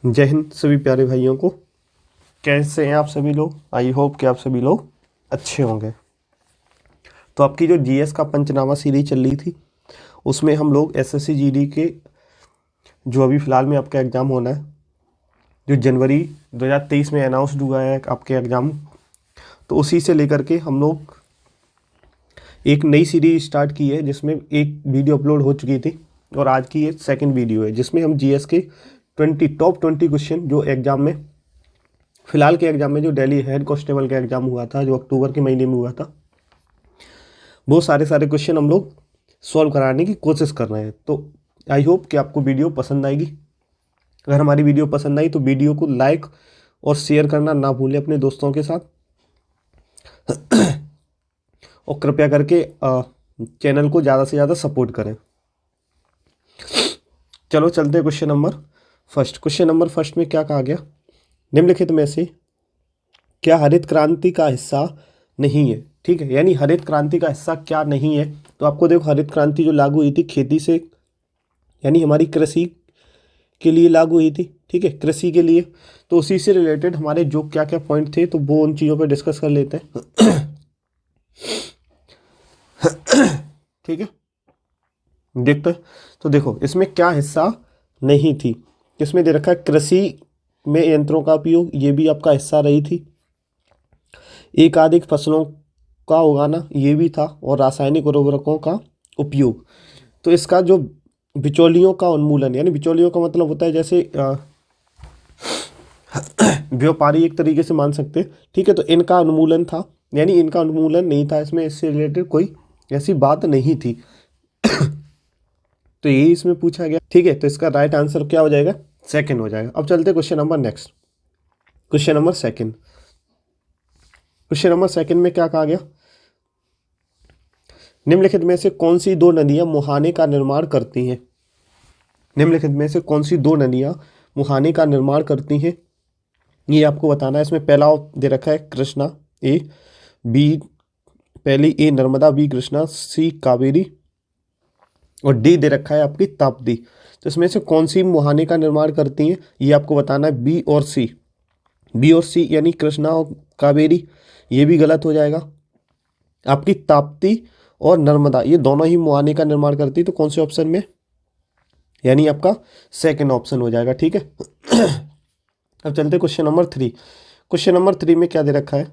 जय हिंद सभी प्यारे भाइयों को। कैसे हैं आप सभी लोग? आई होप कि आप सभी लोग अच्छे होंगे। तो आपकी जो जीएस का पंचनामा सीरीज चल रही थी उसमें हम लोग एसएससी जीडी के जो अभी फ़िलहाल में आपका एग्ज़ाम होना है, जो जनवरी 2023 में अनाउंस्ड हुआ है आपके एग्ज़ाम, तो उसी से लेकर के हम लोग एक नई सीरीज स्टार्ट की है जिसमें एक वीडियो अपलोड हो चुकी थी और आज की ये सेकंड वीडियो है जिसमें हम जीएस के टॉप 20 क्वेश्चन जो एग्ज़ाम में फिलहाल के एग्ज़ाम में जो दिल्ली हेड कांस्टेबल का एग्ज़ाम हुआ था जो अक्टूबर के महीने में हुआ था, वो सारे क्वेश्चन हम लोग सॉल्व कराने की कोशिश कर रहे हैं। तो आई होप कि आपको वीडियो पसंद आएगी। अगर हमारी वीडियो पसंद आई तो वीडियो को लाइक और शेयर करना ना भूलें अपने दोस्तों के साथ और कृपया करके चैनल को ज़्यादा से ज़्यादा सपोर्ट करें। चलो चलते हैं क्वेश्चन नंबर फर्स्ट में क्या कहा गया? निम्नलिखित में से क्या हरित क्रांति का हिस्सा नहीं है? ठीक है, यानी हरित क्रांति का हिस्सा क्या नहीं है। तो आपको देखो, हरित क्रांति जो लागू हुई थी खेती से, यानी हमारी कृषि के लिए लागू हुई थी। ठीक है, कृषि के लिए। तो उसी से रिलेटेड हमारे जो क्या क्या पॉइंट थे तो वो उन चीज़ों पर डिस्कस कर लेते हैं। ठीक है, देखते हैं। तो देखो इसमें क्या हिस्सा नहीं थी, इसमें दे रखा है कृषि में यंत्रों का उपयोग, ये भी आपका हिस्सा रही थी। एकाधिक फसलों का उगाना, ये भी था। और रासायनिक उर्वरकों का उपयोग। तो इसका जो बिचौलियों का उन्मूलन, यानी बिचौलियों का मतलब होता है जैसे व्यापारी एक तरीके से मान सकते हैं। ठीक है, तो इनका उन्मूलन था, यानी इनका उन्मूलन नहीं था, इसमें इससे रिलेटेड कोई ऐसी बात नहीं थी। तो यही इसमें पूछा गया। ठीक है, तो इसका राइट आंसर क्या हो जाएगा? सेकंड हो जाएगा। अब चलते question number next, question number second. Question number second में क्या कहा गया? निम्नलिखित में से कौन सी दो नदियां मुहाने का निर्माण करती हैं? निम्नलिखित में से कौन सी दो नदियां मुहाने का निर्माण करती हैं, ये आपको बताना है। इसमें पहला दे रखा है कृष्णा, ए बी, पहली ए नर्मदा, बी कृष्णा, सी कावेरी और डी दे रखा है आपकी ताप्ती। तो इसमें से कौन सी मुहाने का निर्माण करती हैं ये आपको बताना है। बी और सी यानी कृष्णा और कावेरी, ये भी गलत हो जाएगा। आपकी ताप्ती और नर्मदा ये दोनों ही मुहाने का निर्माण करती है। तो कौन से ऑप्शन में? यानी आपका सेकंड ऑप्शन हो जाएगा। ठीक है। अब चलते question number three. Question number three में क्या दे रखा है?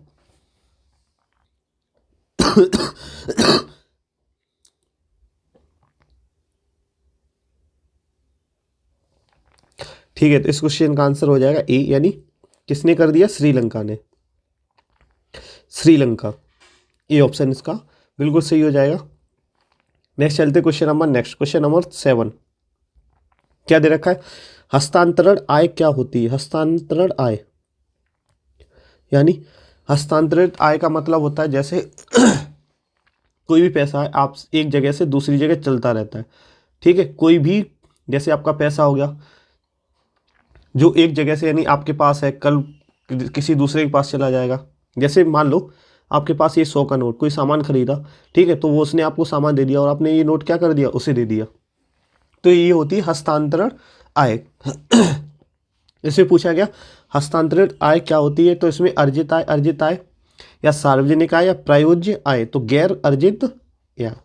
ठीक है, तो इस क्वेश्चन का आंसर हो जाएगा ए, यानी किसने कर दिया? श्रीलंका ने। श्रीलंका, ये ऑप्शन इसका बिल्कुल सही हो जाएगा। नेक्स्ट चलते क्वेश्चन नंबर 7। क्या दे रखा है? हस्तांतरण आय क्या होती है? हस्तांतरण आय, यानी हस्तांतरित आय का मतलब होता है जैसे कोई भी पैसा है आप एक जगह से दूसरी जगह चलता रहता है। ठीक है, कोई भी जैसे आपका पैसा हो गया जो एक जगह से, यानी आपके पास है, कल किसी दूसरे के पास चला जाएगा। जैसे मान लो आपके पास ये 100 का नोट, कोई सामान खरीदा, ठीक है, तो वो उसने आपको सामान दे दिया और आपने ये नोट क्या कर दिया? उसे दे दिया। तो ये होती है हस्तांतरण आय। इसमें पूछा गया हस्तांतरित आय क्या होती है? तो इसमें अर्जित आय या सार्वजनिक आय या प्रायोज्य आय, तो गैर अर्जित या।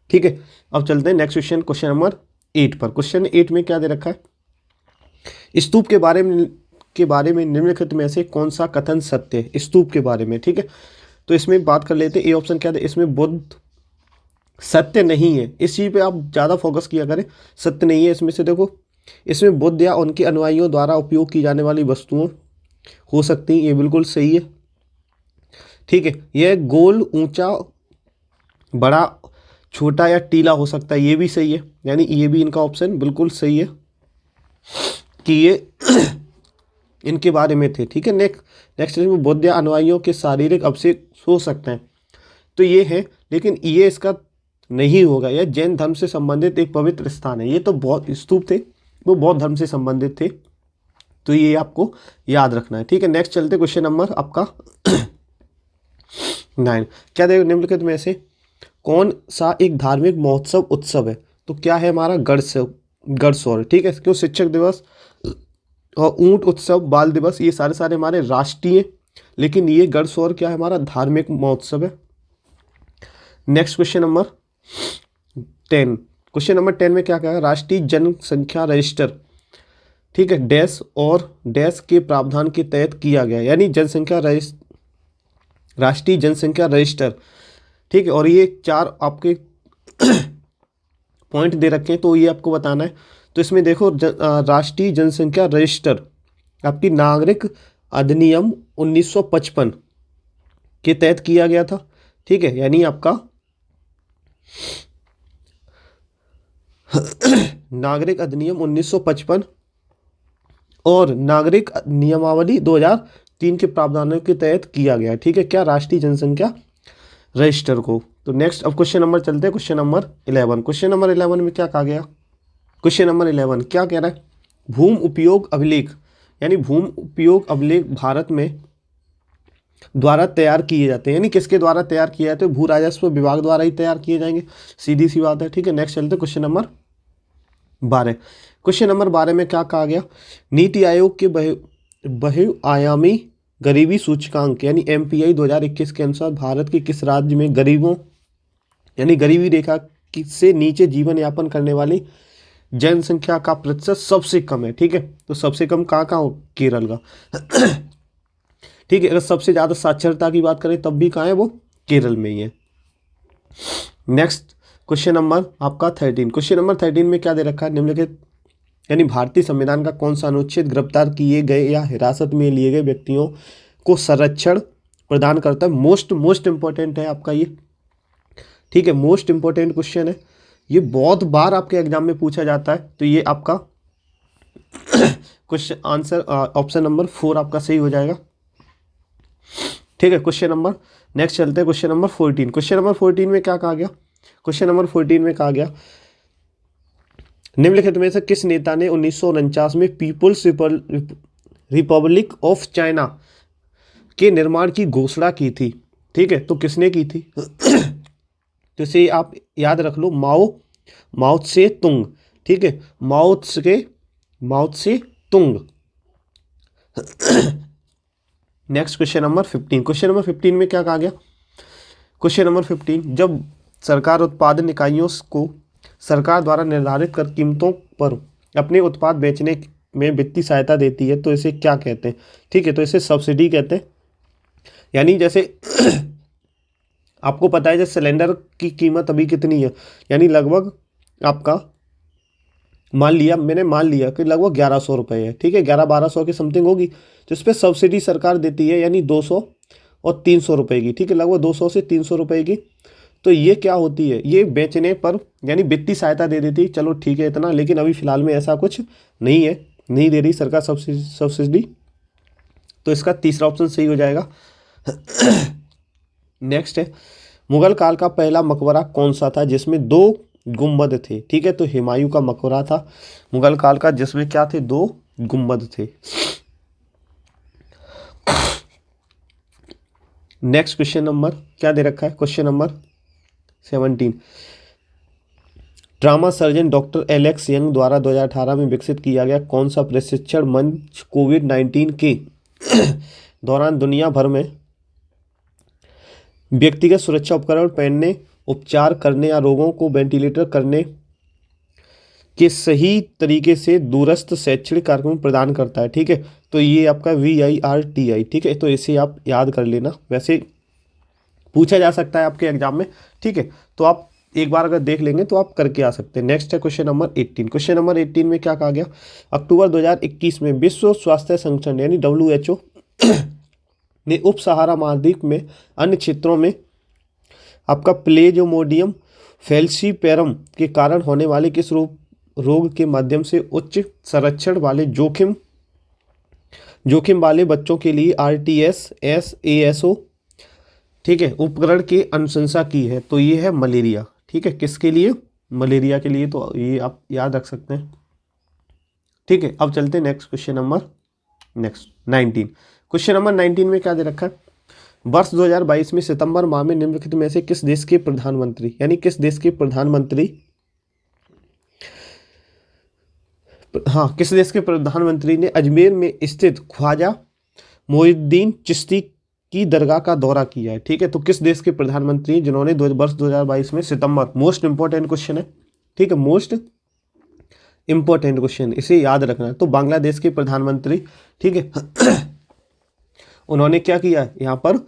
ठीक है, अब चलते हैं नेक्स्ट क्वेश्चन नंबर 8 पर। क्वेश्चन 8 में क्या दे रखा है? स्तूप के बारे में निम्नलिखित में से कौन सा कथन सत्य है? स्तूप के बारे में। ठीक है, तो इसमें बात कर लेते हैं। ए ऑप्शन क्या है? इसमें बुद्ध सत्य नहीं है। इस चीज़ पे आप ज़्यादा फोकस किया करें, सत्य नहीं है। इसमें से देखो, इसमें बुद्ध या उनके अनुयायियों द्वारा उपयोग की जाने वाली वस्तुओं हो सकती हैं, ये बिल्कुल सही है। ठीक है, यह गोल, ऊंचा, बड़ा, छोटा या टीला हो सकता है, ये भी सही है। यानी ये भी इनका ऑप्शन बिल्कुल सही है कि ये इनके बारे में थे। ठीक है, नेक्स्ट में बुद्ध या अनुयायियों के शारीरिक अवशेष हो सकते हैं, तो ये है, लेकिन ये इसका नहीं होगा। यह जैन धर्म से संबंधित एक पवित्र स्थान है। ये तो बहुत स्तूप थे, वो बौद्ध धर्म से संबंधित थे, तो ये आपको याद रखना है। ठीक है, नेक्स्ट चलते क्वेश्चन नंबर आपका 9। क्या देखो, निम्नलिखित में से कौन सा एक धार्मिक महोत्सव उत्सव है? तो क्या है हमारा? गणेशोत्सव। गणसौर, ठीक है। क्यों? शिक्षक दिवस और ऊंट उत्सव, बाल दिवस, ये सारे सारे हमारे राष्ट्रीय, लेकिन ये गणसौर क्या है? हमारा धार्मिक महोत्सव है। Next question number 10। Question number 10 में क्या कहा? राष्ट्रीय जनसंख्या रजिस्टर, ठीक है, डैश और डैश के प्रावधान के तहत किया गया, यानी जनसंख्या रजिस्टर, राष्ट्रीय जनसंख्या रजिस्टर, ठीक है। और ये 4 आपके पॉइंट दे रखे हैं, तो ये आपको बताना है। तो इसमें देखो, राष्ट्रीय जनसंख्या रजिस्टर आपकी नागरिक अधिनियम 1955 के तहत किया गया था, ठीक है, यानी आपका नागरिक अधिनियम 1955 और नागरिक नियमावली 2003 के प्रावधानों के तहत किया गया, ठीक है, क्या? राष्ट्रीय जनसंख्या रजिस्टर को। तो नेक्स्ट अब क्वेश्चन नंबर चलते हैं, क्वेश्चन नंबर 11। क्वेश्चन नंबर 11 में क्या कहा गया? क्वेश्चन नंबर 11 क्या कह रहा है? भूमि उपयोग अभिलेख, यानी भूमि उपयोग अभिलेख भारत में द्वारा तैयार किए जाते हैं, यानी किसके द्वारा तैयार किए जाते हैं? भू राजस्व विभाग द्वारा ही तैयार किए जाएंगे, सीधी सी बात है, ठीक है। नेक्स्ट चलते हैं क्वेश्चन नंबर 12। क्वेश्चन नंबर 12 में क्या कहा गया? नीति आयोग के बहुआयामी गरीबी सूचकांक यानी MPI 2021 के अनुसार भारत के किस राज्य में गरीबों, यानी गरीबी रेखा से नीचे जीवन यापन करने वाली जनसंख्या का प्रतिशत सबसे कम है, ठीक है। तो सबसे कम कहाँ कहाँ? केरल का, ठीक है। अगर सबसे ज़्यादा साक्षरता की बात करें तब भी कहाँ है? वो केरल में ही है। नेक्स्ट क्वेश्चन नंबर आपका 13। क्वेश्चन नंबर 13 में क्या दे रखा है? निम्नलिखित, यानी भारतीय संविधान का कौन सा अनुच्छेद गिरफ्तार किए गए या हिरासत में लिए गए व्यक्तियों को संरक्षण प्रदान करता है? मोस्ट इंपॉर्टेंट है आपका ये, ठीक है, मोस्ट इंपॉर्टेंट क्वेश्चन है, ये बहुत बार आपके एग्जाम में पूछा जाता है। तो ये आपका क्वेश्चन आंसर ऑप्शन नंबर 4 आपका सही हो जाएगा, ठीक है। क्वेश्चन नंबर नेक्स्ट चलते हैं, क्वेश्चन नंबर 14। क्वेश्चन नंबर 14 में क्या कहा गया? क्वेश्चन नंबर 14 में कहा गया, निम्नलिखित में से किस नेता ने 1949 में पीपुल्स रिपब्लिक ऑफ चाइना के निर्माण की घोषणा की थी, ठीक है। तो किसने की थी? तो इसे आप याद रख लो, माओ से तुंग, ठीक है, Mao Tse Tung. Next question number 15। Question number 15 में क्या कहा गया? क्वेश्चन नंबर 15, जब सरकार उत्पादन इकाइयों को सरकार द्वारा निर्धारित कर कीमतों पर अपने उत्पाद बेचने में वित्तीय सहायता देती है तो इसे क्या कहते हैं? ठीक है, तो इसे सब्सिडी कहते हैं। यानी जैसे आपको पता है जैसे सिलेंडर की कीमत अभी कितनी है, यानी लगभग आपका मैंने मान लिया कि लगभग 1100 रुपये है, ठीक है, 1100-1200 की समथिंग होगी, तो इस पर सब्सिडी सरकार देती है, यानी 200 और 300 रुपये की, ठीक है, लगभग 200 से 300 रुपये की। तो ये क्या होती है? ये बेचने पर यानी वित्तीय सहायता दे देती, चलो ठीक है इतना, लेकिन अभी फिलहाल में ऐसा कुछ नहीं है, नहीं दे रही सरकार सब्सिडी। तो इसका तीसरा ऑप्शन सही हो जाएगा। नेक्स्ट है, मुगल काल का पहला मकबरा कौन सा था जिसमें 2 गुंबद थे? ठीक है, तो हुमायूं का मकबरा था मुगल काल का, जिसमें क्या थे? 2 गुंबद थे। नेक्स्ट क्वेश्चन नंबर क्या दे रखा है? Question number 17, drama surgeon doctor Alex young द्वारा 2018 में विकसित किया गया कौन सा प्रशिक्षण मंच कोविड-19 के दौरान दुनिया भर में व्यक्तिगत सुरक्षा उपकरण पहनने, उपचार करने या रोगों को वेंटिलेटर करने के सही तरीके से दूरस्थ शैक्षणिक कार्यक्रम प्रदान करता है? ठीक है, तो ये आपका VIRTI, ठीक है, तो इसे आप याद कर लेना, वैसे पूछा जा सकता है आपके एग्जाम में, ठीक है, तो आप एक बार अगर देख लेंगे तो आप करके आ सकते हैं। नेक्स्ट है क्वेश्चन नंबर 18। क्वेश्चन नंबर 18 में क्या कहा गया? अक्टूबर 2021 में विश्व स्वास्थ्य संगठन यानी WHO ने उप सहारा महाद्वीप में अन्य क्षेत्रों में आपका प्लेजोमोडियम फैल्सीपेरम के कारण होने वाले किस रोग के माध्यम से उच्च संरक्षण वाले जोखिम वाले बच्चों के लिए RTS-SASO, ठीक है, उपकरण की अनुशंसा की है? तो ये है मलेरिया, ठीक है, किसके लिए? मलेरिया के लिए, तो ये आप याद रख सकते हैं, ठीक है। अब चलते हैं next question number 19। Question number 19 में क्या दे रखा है? वर्ष 2022 में सितंबर माह में निम्नलिखित में से किस देश के प्रधानमंत्री, यानी किस देश के प्रधानमंत्री हाँ, किस देश के प्रधानमंत्री ने अजमेर में स्थित ख्वाजा मोइनुद्दीन चिश्ती की दरगाह का दौरा किया है? ठीक है, तो किस देश के प्रधानमंत्री जिन्होंने वर्ष 2022 में सितंबर, मोस्ट इंपॉर्टेंट क्वेश्चन है, ठीक है, मोस्ट इंपॉर्टेंट क्वेश्चन, इसे याद रखना है। तो बांग्लादेश के प्रधानमंत्री, ठीक है, उन्होंने क्या किया, यहाँ पर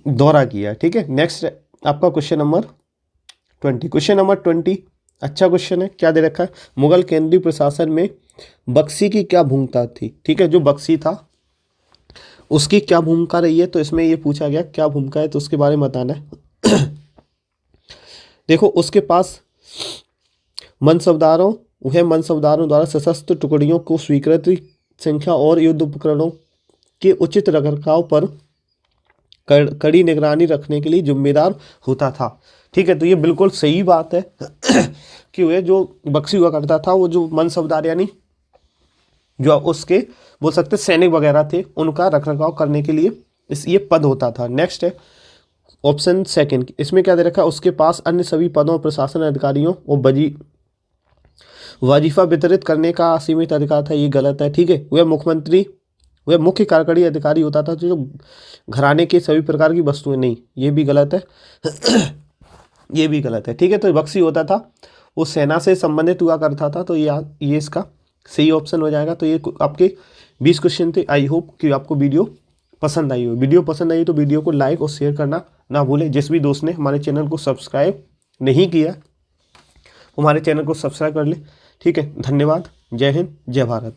दौरा किया, ठीक है। नेक्स्ट आपका क्वेश्चन नंबर 20। क्वेश्चन नंबर 20 अच्छा क्वेश्चन है, क्या दे रखा है, मुगल केंद्रीय प्रशासन में बख्शी की क्या भूमिका थी? ठीक है, जो बख्शी था उसकी क्या भूमिका रही है, तो इसमें ये पूछा गया क्या भूमिका है, तो उसके बारे में बताना है। देखो, उसके पास मनसबदारों द्वारा सशस्त्र टुकड़ियों को स्वीकृति संख्या और युद्ध उपकरणों के उचित रखरखाव पर कड़ी निगरानी रखने के लिए जिम्मेदार होता था। ठीक है, तो ये बिल्कुल सही बात है कि वह जो बख्शी हुआ करता था, वो जो मनसबदार यानी जो उसके बोल सकते सैनिक वगैरह थे, उनका रखरखाव करने के लिए ये पद होता था। नेक्स्ट है ऑप्शन सेकंड, इसमें क्या दे रखा है, उसके पास अन्य सभी पदों और प्रशासन अधिकारियों और वजीफा वितरित करने का असीमित अधिकार था, ये गलत है। ठीक है, वह मुख्य कार्यकारी अधिकारी होता था, जो घराने के सभी प्रकार की वस्तुएं, नहीं, ये भी गलत है। ये भी गलत है। ठीक है, तो बख्शी होता था वो सेना से संबंधित हुआ करता था, तो ये इसका सही ऑप्शन हो जाएगा। तो ये आपके 20 क्वेश्चन थे। आई होप कि आपको वीडियो पसंद आई हो। वीडियो पसंद आई तो वीडियो को लाइक और शेयर करना ना भूलें। जिस भी दोस्त ने हमारे चैनल को सब्सक्राइब नहीं किया, हमारे चैनल को सब्सक्राइब कर ले। ठीक है, धन्यवाद। जय हिंद, जय भारत।